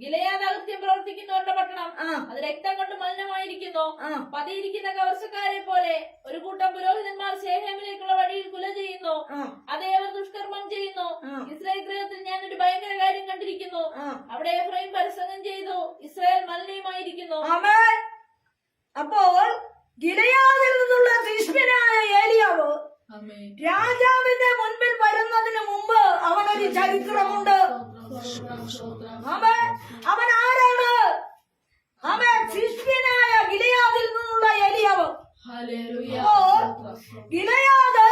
Gilead അകൃത്യം പ്രവർത്തിക്കുന്നവരുടെ പട്ടണം അത് രക്തം കൊണ്ട് മലിനമായിരിക്കുന്നു. പതിയിരിക്കുന്ന കവർച്ചക്കാരെ പോലെ ഒരു കൂട്ടം പുരോഹിതന്മാർ ശേഖേമിലേക്കുള്ള വഴിയിൽ കുല ചെയ്യുന്നു. അതേ അവർ ദുഷ്കർമ്മം ചെയ്യുന്നു. ഇസ്രായേൽ ഗൃഹത്തിൽ ഞാൻ ഒരു ഭയങ്കര കാര്യം കണ്ടിരിക്കുന്നു. അവിടെ എഫ്രൈം പരസംഗം ചെയ്തു, ഇസ്രായേൽ മലിനമായിരിക്കുന്നു. അപ്പോൾ ഗിലെയാദിൽ നിന്നുള്ള തിശ്ബിനായ ഏലിയാവ് രാജാവിന്റെ മുൻപിൽ വരുന്നതിന് മുമ്പ് അവനൊരു ചരിത്രമുണ്ട്. അവൻ ആരാണ്? അവൻ തിശ്ബിനായ ഗിലെയാദിൽ നിന്നുള്ള ഏലിയാവ്. ഗിലെയാദ്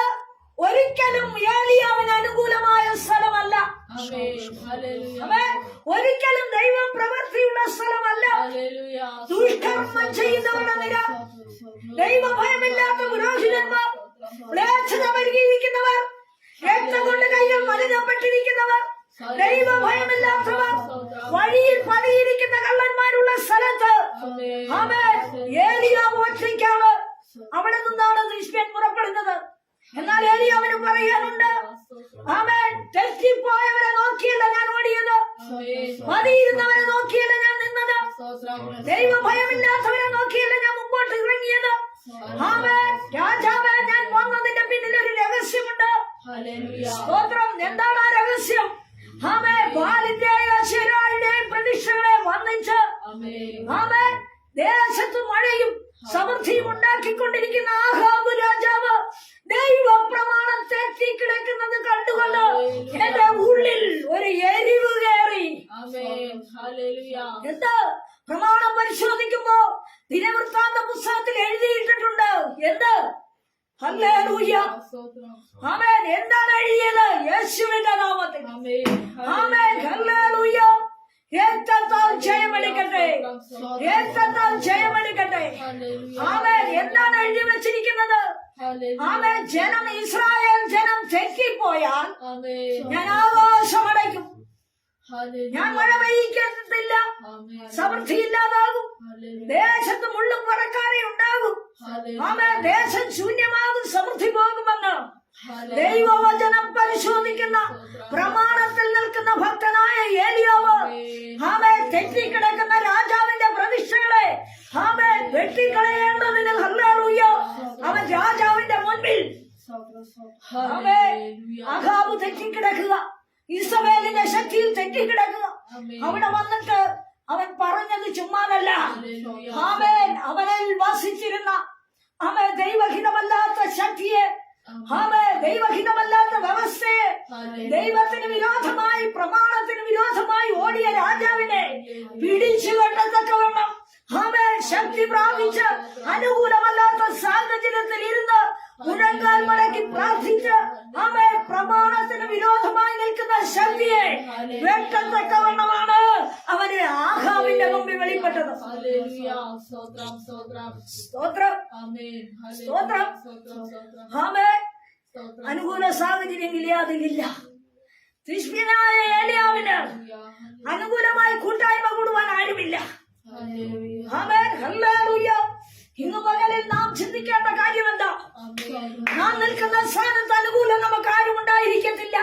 ഒരിക്കലും ഏലിയാവിന് അനുകൂലമായ സ്ഥലമല്ല. ഒരിക്കലും ദൈവം പ്രവൃത്തിയുള്ള സ്ഥലമല്ല. ദുഷ്കർമ്മം ചെയ്യുന്നവരുടെ നിര, ദൈവഭയമില്ലാത്ത പുരോഹിതന്മാർ, മ്ലേച്ഛത പരിഹരിക്കുന്നവർ, രക്തം കൊണ്ട് കൈകൾ മലിനപ്പെട്ടിരിക്കുന്നവർ, ദൈവഭയമില്ലാത്തവർ, വഴിയിൽ പതിയിരിക്കുന്ന കള്ളന്മാരുള്ള സ്ഥലത്ത് ഏലിയാവ് ഒറ്റയ്ക്കാണ്. അവിടെ നിന്നാണ് തിശ്ബിൻ പുറപ്പെടുന്നത്. എന്നാൽ ഏലിയാവിന് പറയാനുണ്ട്, അവൻ തെറ്റിപ്പോയവരെ നോക്കിയല്ല ഞാൻ ഓടിയത്, പതിയിരുന്നവരെ നോക്കിയല്ല ഞാൻ നിന്നത്, ദൈവഭയമില്ലാത്തവരെ നോക്കിയല്ല ഞാൻ മുമ്പോട്ട് ഇറങ്ങിയത്. അവൻ രാജാവേ, ഞാൻ വന്നതിന്റെ പിന്നിൽ ഒരു രഹസ്യമുണ്ട്. സ്തോത്രം. എന്താണ് ആ രഹസ്യം? അവൻ ബാലിന്റെയും അശേരായുടെയും പ്രതിഷ്ഠകളെ വന്നിച്ച് അവൻ ദേശത്ത് മഴയും സമൃദ്ധിയും ഉണ്ടാക്കിക്കൊണ്ടിരിക്കുന്ന ആഹാബ് രാജാവ് ദൈവ പ്രമാണം തെറ്റിക്കിടക്കുന്നത് കണ്ടുകൊണ്ട് എന്റെ ഉള്ളിൽ ഒരു എരിവ് കയറി. എന്താ? പ്രമാണം പരിശോധിക്കുമ്പോ ദിനവൃത്താന്ത പുസ്തകത്തിൽ എഴുതിയിട്ടിട്ടുണ്ട്. എന്ത്? ഹല്ലേലൂയ. ആമേൻ. എന്താണ് എഴുതിയത്? യേശുവിന്റെ നാമത്തിൽ. ആമേൻ. ഹല്ലേലൂയ. രക്തത്താൽ ജയമെടുക്കട്ടെ, രക്തത്താൽ ജയമെടുക്കട്ടെ. ആമേൻ. എന്താണ് എഴുതി വെച്ചിരിക്കുന്നത്? ആമേൻ. ജനം, ഇസ്രായേൽ ജനം തെറ്റിപ്പോയാൽ ഞാൻ ആകാശമടയ്ക്കും, ഞാൻ മഴ പെയ്യിക്കത്തില്ല, സമൃദ്ധി ഇല്ലാതാകും, ദേശത്ത് മുള്ളും പറക്കാരെ ഉണ്ടാകും. ആമേൻ. ദേശം ശൂന്യമാകും, സമൃദ്ധി പോകുമെന്ന് ദൈവവചനം പരിശോധിക്കുന്ന പ്രമാണത്തിൽ നിൽക്കുന്ന ഭക്തനായ ഏലിയാവ് ആമേൻ തെറ്റിക്കിടക്കുന്ന രാജാവിന്റെ പ്രതിഷ്ഠകളെ ആമേൻ വെട്ടിക്കളയേണ്ടതിന് ഹല്ലേലൂയ അവൻ രാജാവിന്റെ മുൻപിൽ ആമേൻ ആഹാബ് തെറ്റിക്കിടക്കുക, ഇസ്രായേലിന്റെ ശക്തിയിൽ തെറ്റിക്കിടക്കുക. അവിടെ വന്നിട്ട് അവൻ പറഞ്ഞത് ചുമ്മാതല്ല. ആമേൻ. അവനിൽ വസിച്ചിരുന്ന ആമേൻ ദൈവഹിതമല്ലാത്ത ശക്തിയെ, ദൈവഹിതമല്ലാത്ത വ്യവസ്ഥയെ, ദൈവത്തിന് വിരോധമായി, പ്രമാണത്തിന് വിരോധമായി ഓടിയ രാജാവിനെ പിടിച്ചു കെട്ടത്തക്കവണ്ണം ശക്തി പ്രാപിച്ച് അനുകൂലമല്ലാത്ത സാഹചര്യത്തിൽ ഇരുന്ന് മുഴങ്കാൽ മടക്കി പ്രാർത്ഥിച്ച് പ്രമാണത്തിന് വിരോധമായി നിൽക്കുന്ന ശക്തിയെ വെട്ടത്തക്കവണ്ണമാണ് അവന് ആഹാബിന്റെ മുമ്പിൽ വെളിപ്പെട്ടത്. സ്തോത്രം. സ്തോത്രം. ആമേൻ. അനുകൂല സാഹചര്യം ഗിലെയാദിലില്ല. തിശ്ബിനായ ഏലിയാവിന് അനുകൂലമായി കൂട്ടായ്മ കൂടുവാൻ ആരുമില്ല. ആമേൻ. ഹല്ലേലൂയ. ഇന്ന് പകലിൽ നാം ചിന്തിക്കേണ്ട കാര്യം എന്താ? നാം നിൽക്കുന്ന സ്ഥാനത്ത് അനുകൂലം നമുക്ക് ആരും ഉണ്ടായിരിക്കത്തില്ല.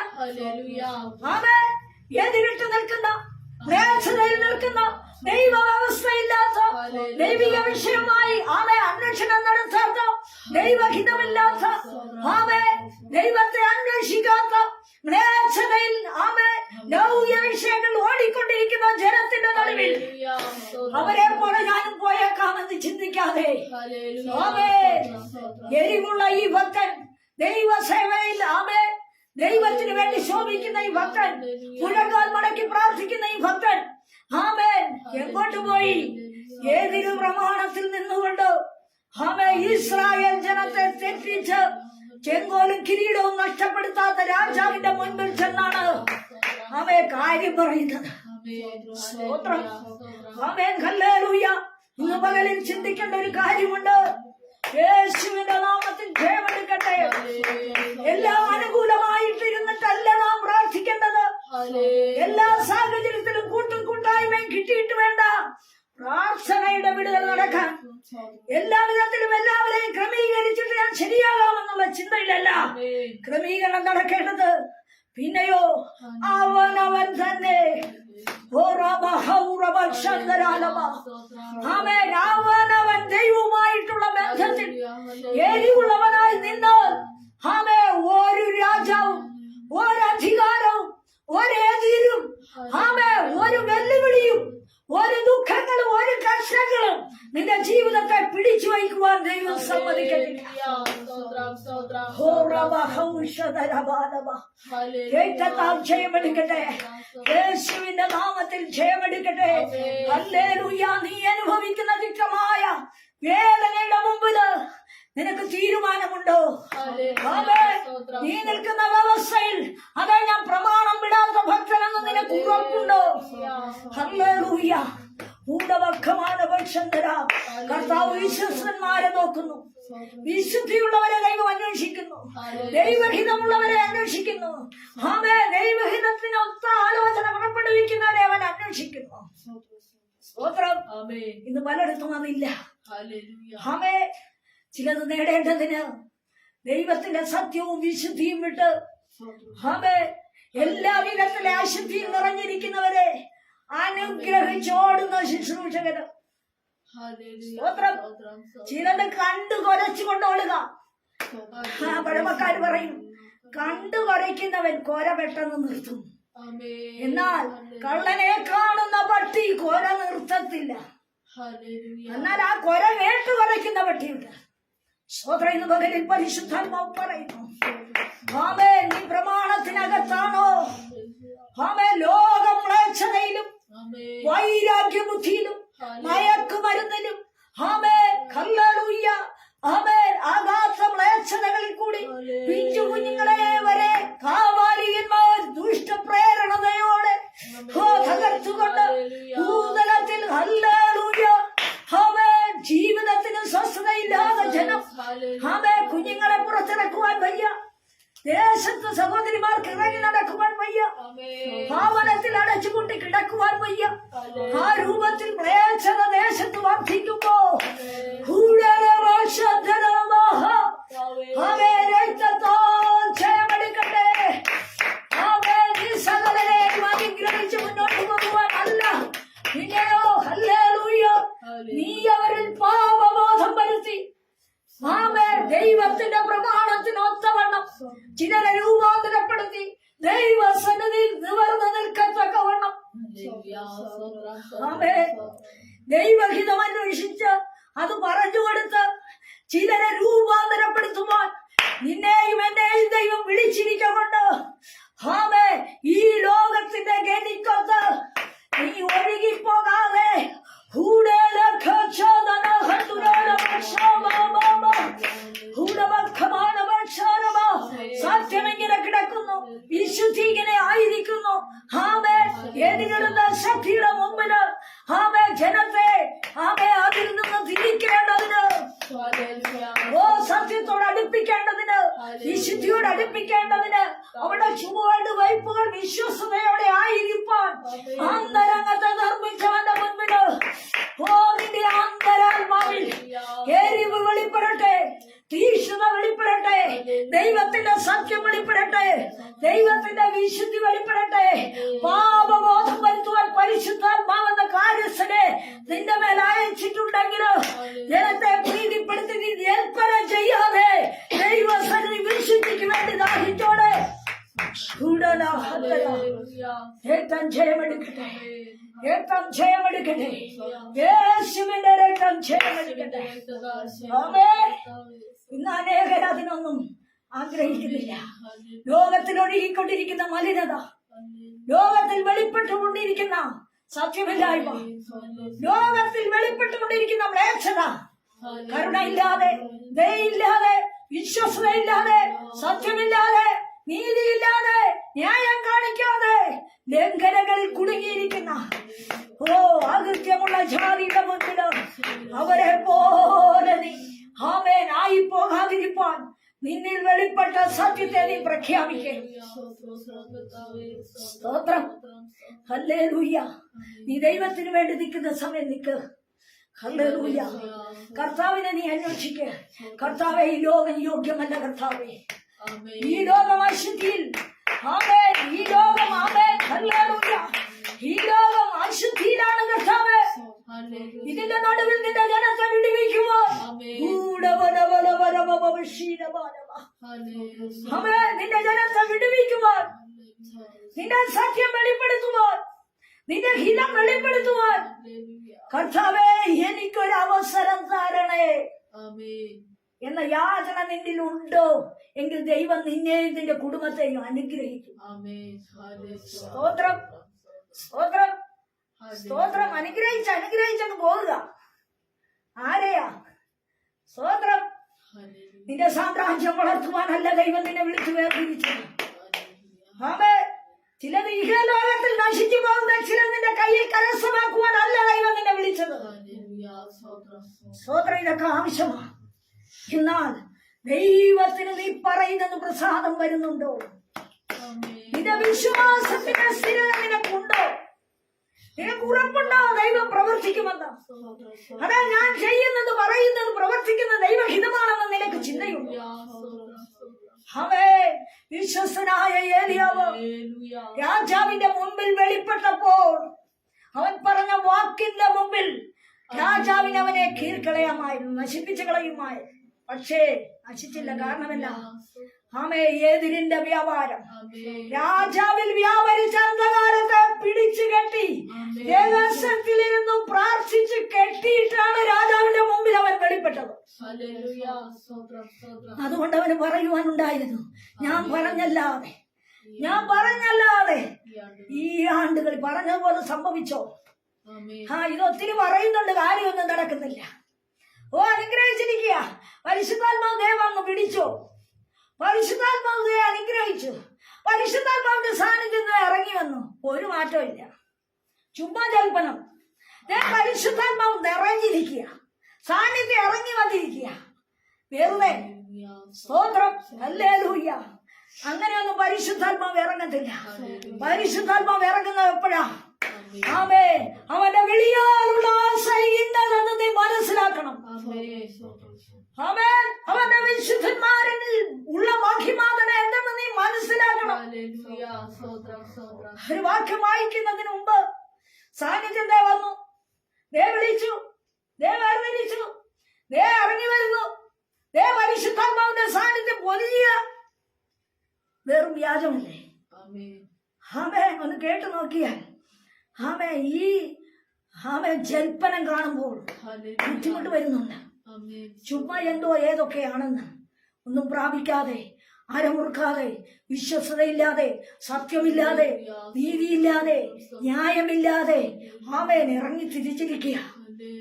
ആമേൻ. എതിരിട്ട് നിൽക്കുന്ന, മ്ലേച്ഛതയിൽ നിൽക്കുന്ന, ദൈവ വ്യവസ്ഥയില്ലാത്ത, ദൈവിക വിഷയമായി അന്വേഷണം നടത്താത്ത, ദൈവഹിതമില്ലാത്ത, ദൈവത്തെ അന്വേഷിക്കാത്ത, മ്ലേച്ഛതയിൽ ലൗകിക വിഷയങ്ങൾ ഓടിക്കൊണ്ടിരിക്കുന്ന ജനത്തിന്റെ നടുവിൽ അവരെ പോലെ ഞാനും പോയേക്കാമെന്ന് ചിന്തിക്കാതെ എരിവുള്ള ഈ ഭക്തൻ, ദൈവസേവയിൽ ദൈവത്തിന് വേണ്ടി ശോഭിക്കുന്ന ഈ ഭക്തൻ, മുഴങ്കാൽ മടക്കി പ്രാർത്ഥിക്കുന്ന ഈ ഭക്തൻ ആമേൻ എങ്ങോട്ട് പോയി? ഏതൊരു പ്രമാണത്തിൽ നിന്നുകൊണ്ട് ഇസ്രായേൽ ജനത്തെ തെറ്റിച്ച് ചെങ്കോലും കിരീടവും നഷ്ടപ്പെടുത്താത്ത രാജാവിന്റെ മുൻപിൽ ചെന്നാണ് കാര്യം പറയുന്നത്. ആമേൻ. ഹല്ലേലൂയ. ഇന്ന് പകലിൽ ചിന്തിക്കേണ്ട ഒരു കാര്യമുണ്ട്. യേശുവിന്റെ നാമത്തിൽ ജയമെടുക്കട്ടെ. എല്ലാം അനുകൂലമായിട്ടിരുന്നിട്ടല്ല നാം പ്രാർത്ഥിക്കേണ്ടത്. എല്ലാ സാഹചര്യത്തിലും കൂട്ടായ്മയും കിട്ടിയിട്ട് വേണ്ട പ്രാർത്ഥനയുടെ വിടുതൽ നടക്കാൻ. എല്ലാ വിധത്തിലും എല്ലാവരെയും ക്രമീകരിച്ചിട്ട് ഞാൻ ശരിയാകാമെന്നുള്ള ചിന്തയിലല്ല ക്രമീകരണം നടക്കേണ്ടത്. പിന്നെയോ അവനവൻ തന്നെ ആമേൻ. അവനവൻ ദൈവവുമായിട്ടുള്ള ബന്ധത്തിൽ എരിവുള്ളവനായി നിന്ന് ആമേ ഒരു രാജാവും ഒരു അധികാരവും ഒരു എതിരും ആമേ ഒരു വെല്ലുവിളിയും ഒരു ദുഃഖങ്ങളും ഒരു കഷ്ടങ്ങളും നിന്റെ ജീവിതത്തെ പിടിച്ചു വയ്ക്കുവാൻ ദൈവം സമ്മതിക്കത്തില്ല. ജയമെടുക്കട്ടെ, യേശുവിന്റെ നാമത്തിൽ ജയമെടുക്കട്ടെ. ഹല്ലേലൂയ. നീ അനുഭവിക്കുന്ന ദുഃഖമായ വേദനയുടെ മുമ്പില് നിനക്ക് തീരുമാനമുണ്ടോ? ആമേൻ. നീ നിൽക്കുന്ന വ്യവസ്ഥയിൽ അതെ ഞാൻ പ്രമാണം വിടാത്ത ഭക്തനെന്ന് നിനക്ക് ഉറപ്പുണ്ടോ? ഹല്ലേലൂയ. കർത്താവ് വിശ്വസ്തന്മാരെ നോക്കുന്നു, വിശുദ്ധിയുള്ളവരെ ദൈവം അന്വേഷിക്കുന്നു, ദൈവഹിതമുള്ളവരെ അന്വേഷിക്കുന്നു. ആമേ. ദൈവഹിതത്തിനൊത്ത ആലോചന പുറപ്പെടുവിക്കുന്നവരെ അവൻ അന്വേഷിക്കുന്നു. സ്തോത്രം. ഇന്ന് പലയിടത്തും അതില്ല. ആമേ. ചിലത് നേടേണ്ടതിന് ദൈവത്തിന്റെ സത്യവും വിശുദ്ധിയും വിട്ട് ആമേ എല്ലാ വിധത്തിലെ അശുദ്ധിയും നിറഞ്ഞിരിക്കുന്നവരെ അനുഗ്രഹിച്ചോടുന്ന ശുശ്രൂഷകര്. സ്തോത്രം. ചിലത് കണ്ടു കൊരച്ചു കൊണ്ടോളുക. പഴമക്കാർ പറയും കണ്ടു കൊരയ്ക്കുന്നവൻ കൊര പെട്ടെന്ന് നിർത്തും, എന്നാൽ കള്ളനെ കാണുന്ന പട്ടി കൊര നിർത്തത്തില്ല. എന്നാൽ ആ കൊര കേട്ട് കൊരയ്ക്കുന്ന പട്ടിയുണ്ട്. സ്വോത്ര ഇന്ന് പകലിൽ പരിശുദ്ധാത്മാവ് പറയുന്നു ആമേ നീ പ്രമാണത്തിനകത്താണോ? ആമേ ലോകം മ്ലേച്ഛതയിലും വൈരാഗ്യബുദ്ധിയിലും മയക്കുമരുന്നിലും ആമേ ഹല്ലേലൂയ ആമേ ആഘാത മ്ലേച്ഛതകളിൽ കൂടി പിഞ്ചു കുഞ്ഞുങ്ങളെ വരെ കാവാലിയന്മാർ ദുഷ്ടപ്രേരണതയോടെ തകർത്തുകൊണ്ട് ഭൂതലത്തിൽ ഹല്ലേലൂയ ആമേ ജീവിതത്തിന് സ്വസ്ഥതയില്ലാതെ ജനം ആമേ കുഞ്ഞുങ്ങളെ പുറത്തിറക്കുവാൻ വയ്യ, ദേശത്ത് സഹോദരിമാർക്ക് ഇറങ്ങി നടക്കുവാൻ വയ്യ, ഭാവനത്തിൽ അടച്ചുകൊണ്ട് കിടക്കുവാൻ വയ്യ. ആ രൂപത്തിൽ പ്രേക്ഷത ദേശത്ത് വർദ്ധിക്കുമ്പോ ജയമെടുക്കട്ടെ. സകലരെയും അനുഗ്രഹിച്ച് മുന്നോട്ട് പോകുവാൻ അല്ല, പിന്നെയോ ഹല്ലേലൂയ നീ അവരിൽ പാപബോധം വരുത്തി ആമേ ദൈവത്തിന്റെ പ്രമാണത്തിനൊത്തവണ്ണം ചിലരെ രൂപാന്തരപ്പെടുത്തി ദൈവസന്നിധിയിൽ നിവർന്നു നിൽക്കത്തക്കവണ്ണം ആമേ ദൈവഹിതം അന്വേഷിച്ച് അത് പറഞ്ഞുകൊടുത്ത് ചിലരെ രൂപാന്തരപ്പെടുത്തുവാൻ നിന്നെയും എന്നെയും ദൈവം വിളിച്ചിരിക്കൊണ്ട് ആമേ ഈ ലോകത്തിന്റെ ഗതിക്കൊത്ത് നീ ഒഴുകിപ്പോകാതെ സത്യമെങ്ങനെ കിടക്കുന്നു, വിശുദ്ധി ഇങ്ങനെ ആയിരിക്കുന്നു. ആമേ എതിരിടുന്ന ശക്തിയുടെ മുമ്പില് ആമേ ജനത്തെ ആമേ അതിൽ നിന്ന് തിരിക്കേണ്ടതിന് സത്യത്തോട് അടുപ്പിക്കേണ്ടതിന് വിശുദ്ധിയോട് അടുപ്പിക്കേണ്ടതിന് അവിടെ ചുവട് വയ്പ്പുകൾ വിശ്വസതയോടെ ആയിരിക്കാൻ അന്തരംഗത്തെ നിർമ്മിച്ചവന്റെ മുൻപില് നിന്റെ അന്തരാത്മാവിൽ എരിവ് വെളിപ്പെടട്ടെ, തീക്ഷ്ണത വെളിപ്പെടട്ടെ, ദൈവത്തിന്റെ സത്യം വെളിപ്പെടട്ടെ, ദൈവത്തിന്റെ വിശുദ്ധി വെളിപ്പെടട്ടെ. പാപബോധം വരുത്തുവാൻ പരിശുദ്ധാത്മാവെന്ന കാര്യസ്ഥനെ നിന്റെ മേൽ അയച്ചിട്ടുണ്ടെങ്കിൽ ജനത്തെ പ്രീതിപ്പെടുത്തി നീ ഏൽപ്പന ചെയ്യാതെ ദൈവസന്നിധി വിശുദ്ധിക്ക് വേണ്ടി ദാഹിച്ചോടെ രക്തം ജയമെടുക്കട്ടെ, രക്തം ജയമെടുക്കട്ടെ, യേശുവിന്റെ രക്തം ജയമെടുക്കട്ടെ. ഇന്ന് അനേകർ അതിനൊന്നും ആഗ്രഹിക്കുന്നില്ല. ലോകത്തിൽ ഒഴുകിക്കൊണ്ടിരിക്കുന്ന മലിനത, ലോകത്തിൽ വെളിപ്പെട്ടുകൊണ്ടിരിക്കുന്ന സത്യമില്ലായ്മ, ലോകത്തിൽ വെളിപ്പെട്ടുകൊണ്ടിരിക്കുന്ന മ്ലേച്ഛത, കരുണയില്ലാതെ, ദയയില്ലാതെ, വിശ്വസതയില്ലാതെ, സത്യമില്ലാതെ, നീതിയില്ലാതെ, ന്യായം കാണിക്കാതെ ലംഘനങ്ങളിൽ കുടുങ്ങിയിരിക്കുന്ന അകൃത്യമുള്ള ജാതിയുടെ മുൻപില് അവരെ പോലെ നീ ആമേൻ ആയി പോകാതിരിപ്പാൻ നിന്നിൽ വെളിപ്പെട്ട സത്യത്തെ നീ പ്രഖ്യാപിക്കേ. സ്തോത്രം. ഹല്ലേലൂയ. നീ ദൈവത്തിന് വേണ്ടി നിൽക്കുന്ന സമയം നിൽക്ക്. ഹല്ലേലൂയ. കർത്താവിനെ നീ അന്വേഷിക്കുക. കർത്താവെ ഈ ലോകം യോഗ്യമല്ല. കർത്താവെ ഈ ലോകം അശുദ്ധിയിൽ ആമേൻ, ഈ ലോകം ആമേൻ ഹല്ലേലൂയ ഈ ലോകം അശുദ്ധിയിലാണ്. കർത്താവെ ഹല്ലേലൂയ. ഇതിന്റെ നടുവിൽ നിന്റെ ജനത്തെ വിടുവിക്കുവാൻ ആമേൻ. ഹല്ലേലൂയ. ആമേൻ. നിന്റെ ജനത്തെ വിടുവിക്കുവാൻ, നിന്റെ സത്യം വെളിപ്പെടുത്തുവാൻ, നിന്റെ ഹിതം വെളിപ്പെടുത്തുവാൻ ഹല്ലേലൂയ. കർത്താവേ എനിക്കൊരു അവസരം തരണേ ആമേൻ. എന്ന യാചന നിന്നിൽ ഉണ്ടോ എങ്കിൽ ദൈവം നിന്നെയും നിന്റെ കുടുംബത്തെയും അനുഗ്രഹിക്കും. ആമേൻ. ഹല്ലേലൂയ. സ്തോത്രം, സ്തോത്രം, സ്തോത്രം. അനുഗ്രഹിച്ചങ്ങ് പോവുക. ആരെയാ? സ്തോത്രം. ഹല്ലേലൂയ. നിന്റെ സാമ്രാജ്യം വളർത്തുവാനല്ല ദൈവം നിന്നെ വിളിച്ചു വേർതിരിച്ചത്. ആമേൻ. ചിലത് ഇഹലോകത്തിൽ നശിച്ചു പോകുന്ന, ചിലത് നിന്റെ കയ്യിൽ കരസ്ഥമാക്കുവാനല്ല ദൈവം നിന്നെ വിളിച്ചത്. ഹല്ലേലൂയ. സ്തോത്രം. സ്തോത്രം. ഇതൊക്കെ ആവശ്യമാണ്. എന്നാൽ ദൈവത്തിന് നീ പറയുന്നത് പ്രസാദം വരുന്നുണ്ടോ? ആമേൻ. നിന്റെ വിശ്വാസത്തിന്റെ സ്ഥിരത നിനക്കുണ്ടോ? നിനക്ക് ഉറപ്പുണ്ടോ ദൈവം പ്രവർത്തിക്കുമെന്ന്? അതാ ഞാൻ ചെയ്യുന്നത്, പറയുന്നത്, പ്രവർത്തിക്കുന്നത് ദൈവഹിതമാണെന്ന് നിനക്ക് ചിന്തയുണ്ട്. അവേ വിശ്വസ്തനായ ഏലിയാവ് ഹല്ലേലൂയ. രാജാവിന്റെ മുമ്പിൽ വെളിപ്പെട്ടപ്പോൾ അവൻ പറഞ്ഞ വാക്കിന്റെ മുമ്പിൽ രാജാവിന് അവനെ കീഴ്ക്കളയാമായിരുന്നു, നശിപ്പിച്ചു കളയുമായിരുന്നു. പക്ഷേ നശിച്ചില്ല. കാരണമല്ല, ആമേ എതിരിന്റെ വ്യാപാരം. ആമേൻ. രാജാവിൽ വ്യാപരിച്ച അന്ധകാരത്തെ പിടിച്ചു കെട്ടി ആമേൻ. രഹസ്യത്തിലിരുന്നു പ്രാർത്ഥിച്ച് കെട്ടിയിട്ടാണ് രാജാവിന്റെ മുമ്പിൽ അവൻ വെളിപ്പെട്ടത്. ഹല്ലേലൂയ. സ്തോത്രം. സ്തോത്രം. അതുകൊണ്ട് അവന് പറയുവാനുണ്ടായിരുന്നു, ഞാൻ പറഞ്ഞല്ലാതെ ഈ ആണ്ടുകൾ പറഞ്ഞതുപോലെ സംഭവിച്ചോ? ആമേൻ. ഇതൊത്തിരി പറയുന്നുണ്ട്, കാര്യമൊന്നും നടക്കുന്നില്ല. അനുഗ്രഹിച്ചിരിക്കുക. പരിശുദ്ധാത്മാവ് ദൈവം പിടിച്ചോ? പരിശുദ്ധാത്മാവ് അനുഗ്രഹിച്ചു. പരിശുദ്ധാത്മാവിന്റെ സാന്നിധ്യം ഇറങ്ങി വന്നു. ഒരു മാറ്റവും ഇല്ല. ചുമ്മാ ജൽപ്പനം. പരിശുദ്ധാത്മാവ് നിറഞ്ഞിരിക്കുക, സാന്നിധ്യം ഇറങ്ങി വന്നിരിക്കുക. വെറുതെ. സ്തോത്രം. ഹല്ലേലൂയ. അങ്ങനെയൊന്നും പരിശുദ്ധാത്മാവ് ഇറങ്ങത്തില്ല. പരിശുദ്ധാത്മാവ് ഇറങ്ങുന്നത് എപ്പോഴാ? ആമേ അവന്റെ വിളിയാലുള്ള ആശയില്ലെന്ന് നീ മനസ്സിലാക്കണം. ആമേ അവന്റെ വിശുദ്ധന്മാരിൽ ഉള്ള വാക്യമാതന എന്തെന്ന് നീ മനസ്സിലാക്കണം. ഒരു വാക്യം വായിക്കുന്നതിന് മുമ്പ് സാന്നിധ്യം ദേ വന്നു, ദേ വിളിച്ചു, ദേ വേർതിരിച്ചു, ദേ ഇറങ്ങി വരുന്നു, ദേ പരിശുദ്ധാത്മാവിന്റെ സാന്നിധ്യം പൊലിയ. വെറും വ്യാജമല്ലേ? ആമേ ഒന്ന് കേട്ടു നോക്കിയാൽ ആമേ ജൽപ്പനം കാണുമ്പോൾ ബുദ്ധിമുട്ട് വരുന്നുണ്ട്. ചുമ്മാ എന്തോ ഏതൊക്കെയാണെന്ന് ഒന്നും പ്രാപിക്കാതെ, അരമുറുക്കാതെ, വിശ്വസതയില്ലാതെ, സത്യമില്ലാതെ, നീതിയില്ലാതെ, ന്യായമില്ലാതെ ആമേൻ ഇറങ്ങി തിരിച്ചിരിക്കുക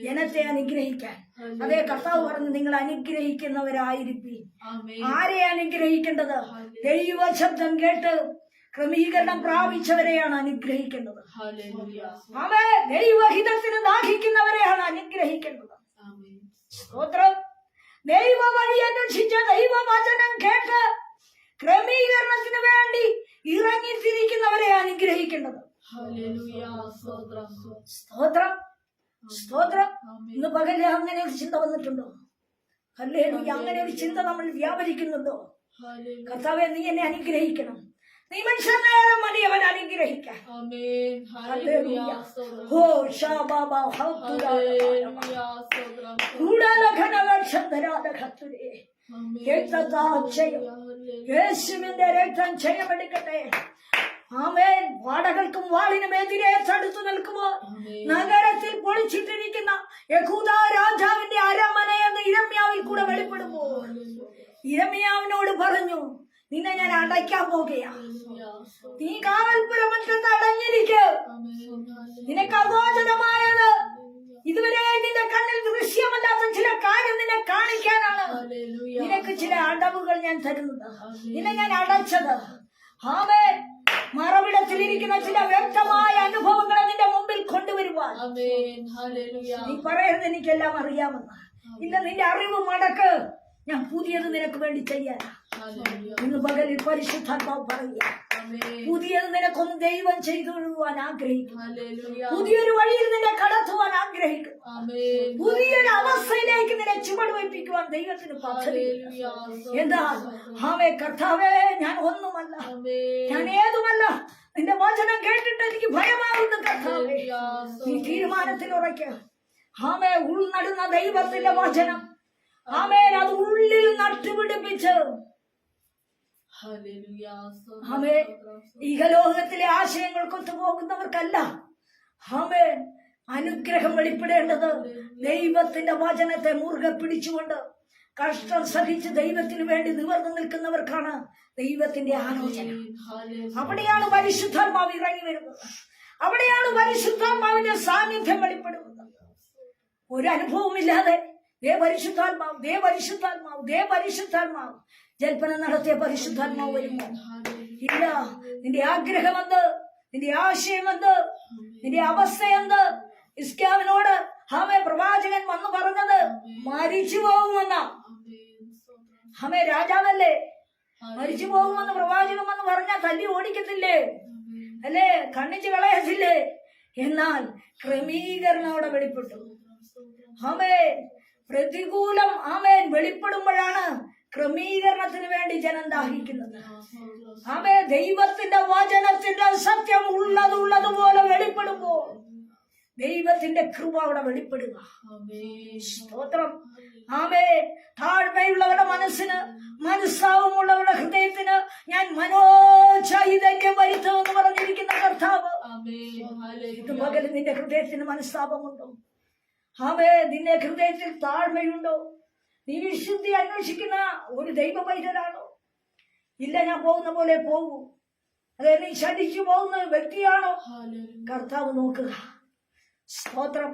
ജനത്തെ അനുഗ്രഹിക്കാൻ. അതേ കർത്താവ് പറഞ്ഞു, നിങ്ങൾ അനുഗ്രഹിക്കുന്നവരായിരിക്കും. ആരെ അനുഗ്രഹിക്കേണ്ടത്? ദൈവശബ്ദം കേട്ട് ക്രമീകരണം പ്രാപിച്ചവരെയാണ് അനുഗ്രഹിക്കേണ്ടത്. അവേ ദൈവഹിതത്തിന് ദാഹിക്കുന്നവരെയാണ് അനുഗ്രഹിക്കേണ്ടത്. സ്തോത്രം. ദൈവ വഴി അന്വേഷിച്ച ദൈവവചനം കേട്ട് ക്രമീകരണത്തിന് വേണ്ടി ഇറങ്ങിത്തിരിക്കുന്നവരെ അനുഗ്രഹിക്കേണ്ടത്. സ്തോത്രം. സ്തോത്രം. ഇന്ന് പകല് അങ്ങനെ ഒരു ചിന്ത വന്നിട്ടുണ്ടോ? ഹല്ലേലൂയ. അങ്ങനെ ഒരു ചിന്ത നമ്മൾ വ്യാപരിക്കുന്നുണ്ടോ? കർത്താവേ നീ എന്നെ അനുഗ്രഹിക്കണം. നീ മനുഷ്യനേരം മതി അവൻ അനുഗ്രഹിക്കാൻ. യേശുവിന്റെ രക്തം ജയമെടുക്കട്ടെ. ആമേൻ. വാടകൾക്കും വാളിനുമെതിരെ തടുത്തു നിൽക്കുമോ? നഗരത്തിൽ പൊളിച്ചിട്ടിരിക്കുന്ന യഹൂദ രാജാവിന്റെ അരമനയെന്ന് ഇരമ്യാവിൽ കൂടെ വെളിപ്പെടുമോ? ഇരമ്യാവിനോട് പറഞ്ഞു, നിന്നെ ഞാൻ അടയ്ക്കാൻ പോകുകയാണ്. നീ കാവൽപുരമറ്റത്ത് അടഞ്ഞിരിക്കുക. നിനക്ക് അഗോചരമായത് ഇതുവരെ നിന്റെ കണ്ണിൽ ദൃശ്യമല്ലാത്ത ചില കാര്യം നിന്നെ കാണിക്കാനാണ് നിനക്ക് ചില അടവുകൾ ഞാൻ തരുന്നത്. നിന്നെ ഞാൻ അടച്ചത്. ആമേൻ. മറവിടത്തിലിരിക്കുന്ന ചില വ്യക്തമായ അനുഭവങ്ങളെ നിന്റെ മുമ്പിൽ കൊണ്ടുവരുവാൻ. നീ പറയരുത് എനിക്കെല്ലാം അറിയാമെന്ന്. ഇല്ല, നിന്റെ അറിവ് മടക്ക്. ഞാൻ പുതിയത് നിനക്ക് വേണ്ടി ചെയ്യാൻ ഇന്ന് പകലിൽ പരിശുദ്ധാത്മാവ് പറയുക. പുതിയത് നിനക്കൊന്ന് ദൈവം ചെയ്തു വിടുവാൻ ആഗ്രഹിക്കും. പുതിയൊരു വഴിയിൽ നിന്നെ കടത്തുവാൻ ആഗ്രഹിക്കും. പുതിയൊരു അവസ്ഥയിലേക്ക് നിന്നെ ചുവടുവയ്പ്പിക്കുവാൻ ദൈവത്തിന് പദ്ധതി. എന്താ? ആമേ കർത്താവേ, ഞാൻ ഒന്നുമല്ല, ഞാൻ ഏതുമല്ല. നിന്റെ വചനം കേട്ടിട്ട് എനിക്ക് ഭയമാവുന്നു കർത്താവേ. നീ തീരുമാനത്തിൽ ഉറയ്ക്കുക. ആമേ ഉൾനടുന്ന ദൈവത്തിന്റെ വചനം ആമേൻ അത് ഉള്ളിൽ നട്ടുപിടിപ്പിച്ച് ആമേ ഈഹലോകത്തിലെ ആശയങ്ങൾക്കൊത്തു പോകുന്നവർക്കല്ല ആമേ അനുഗ്രഹം വെളിപ്പെടേണ്ടത് ദൈവത്തിന്റെ വചനത്തെ മുറുകെ പിടിച്ചുകൊണ്ട് കഷ്ടം സഹിച്ച് ദൈവത്തിന് വേണ്ടി നിവർന്നു നിൽക്കുന്നവർക്കാണ് ദൈവത്തിന്റെ ആലോചന. അവിടെയാണ് പരിശുദ്ധാത്മാവ് ഇറങ്ങി വരുന്നത്. അവിടെയാണ് പരിശുദ്ധാത്മാവിന്റെ സാന്നിധ്യം വെളിപ്പെടുന്നത്. ഒരു അനുഭവമില്ലാതെ ദേ പരിശുദ്ധാത്മാവ്, ദേ പരിശുദ്ധാത്മാവ്, ദേ പരിശുദ്ധാത്മാവ് ജൽപ്പന നടത്തിയ പരിശുദ്ധാത്മാവ് വരുമോ? ഇല്ല. നിന്റെ ആഗ്രഹം എന്ത്? നിന്റെ ആശയം എന്ത്? നിന്റെ അവസ്ഥ എന്ത്? ഇസ്കാവിനോട് ഹമേ പ്രവാചകൻ വന്നു പറഞ്ഞത് മരിച്ചു പോകുമെന്ന. ഹമേ രാജാവല്ലേ, മരിച്ചു പോകുമെന്ന് പ്രവാചകൻ വന്ന് പറഞ്ഞാൽ തല്ലി ഓടിക്കത്തില്ലേ? അല്ലേ? കണ്ണിച്ച് കളയത്തില്ലേ? എന്നാൽ ക്രമീകരണം അവിടെ വെളിപ്പെട്ടു. ഹമേ പ്രതികൂലം ആമേൻ വെളിപ്പെടുമ്പോഴാണ് ക്രമീകരണത്തിന് വേണ്ടി ജനം ദാഹിക്കുന്നത്. ആമേ ദൈവത്തിന്റെ വചനത്തിന്റെ സത്യം ഉള്ളതുപോലെ വെളിപ്പെടുമ്പോൾ ദൈവത്തിന്റെ കൃപ അവിടെ വെളിപ്പെടുക. സ്തോത്രം. ആമേ താഴ്മയുള്ളവരുടെ മനസ്സിന്, മനസ്സാവുമുള്ളവരുടെ ഹൃദയത്തിന് ഞാൻ മനോചൈതന്യം വരുത്തുമെന്ന് പറഞ്ഞിരിക്കുന്ന കർത്താവ് ഇത് പകൽ നിന്റെ ഹൃദയത്തിന് മനസ്താപമുണ്ടോ? ആമേ നിന്റെ ഹൃദയത്തിൽ താഴ്മയുണ്ടോ? നീ വിശുദ്ധി അന്വേഷിക്കുന്ന ഒരു ദൈവ പൈതലാണോ? ഇല്ല, ഞാൻ പോകുന്ന പോലെ പോകൂ. അതെ, നീ ശഠിച്ചു പോകുന്ന വ്യക്തിയാണോ? കർത്താവ് നോക്കുക. സ്തോത്രം.